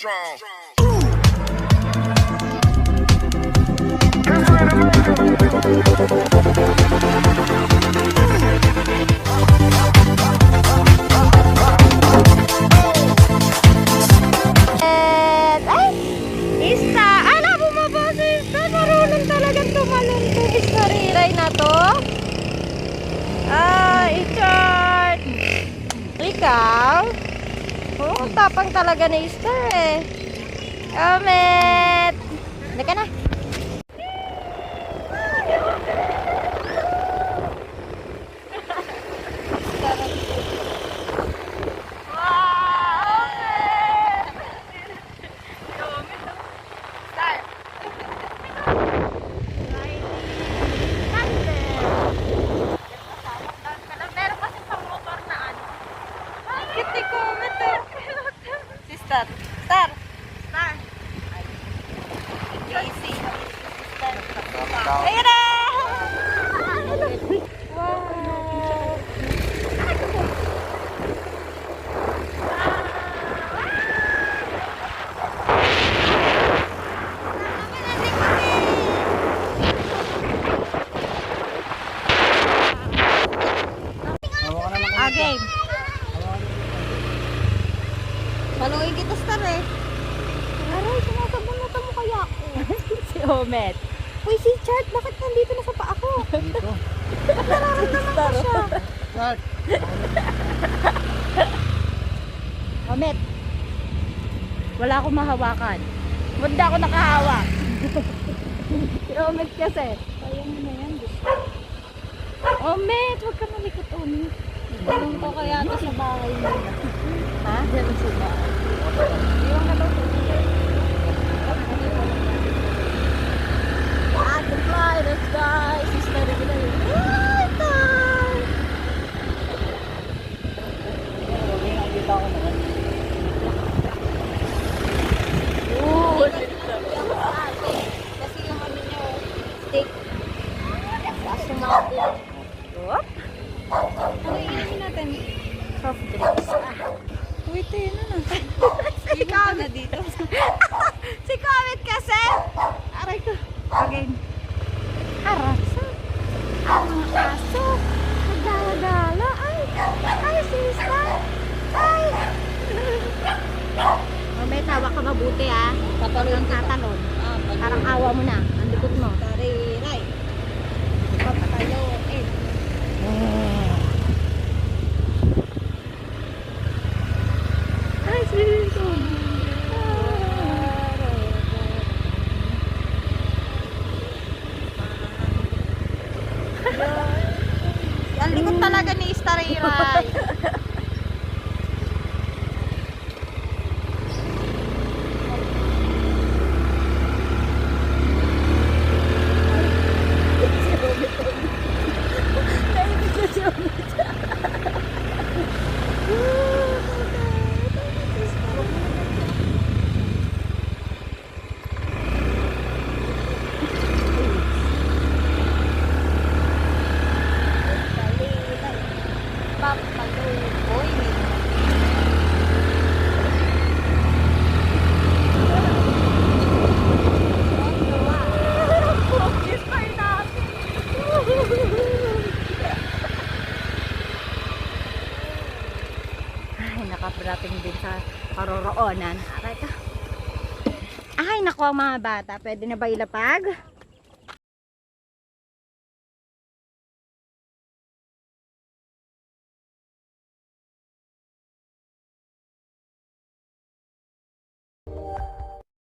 strong. Ikaw? Oo, tapang talaga ni Easter eh. Omet! Halika na. Star. Star. Star. Easy. Ayan na! Wow! Okay. Paluin kita, Star eh. Aray, sumasabunutan mo kaya ako. Si Omet. Uy, si Chart, bakit nandito na sa paa ko? Dito. Ba't nararamdaman ko siya? Chart. Omet. Wala akong mahawakan. Bunda ako nakahawak. Si Omet kasi. Kaya mo na yan. Omet, huwag ka malikot, Omet. Tulong ko kaya ito sa bahay mo. Ha? Diyan sa bahay. Iwan ka daw. The brightest skies is starting to light up. Nakikita ko naman. Kasi yung ano nyo, steak. Tapos sumakit. Whoop. Ano iinumin natin? Soft drinks. Wait, yun na. Si Comet dito. Si Comet kasi. Aray ko. Again. Arasa. Ang aso. Nagdala-dala. Ay, sister. Ay. Mamay, tawag ka mabuti ah. Tatalon ka talon. Parang awa mo na. Ang likod mo. Tariray. Papatalon. Ay, sister. Ang likod talaga ni JoyRide. Nakaparating din sa paroroonan. Ay, naku ang mga bata. Pwede na ba ilapag?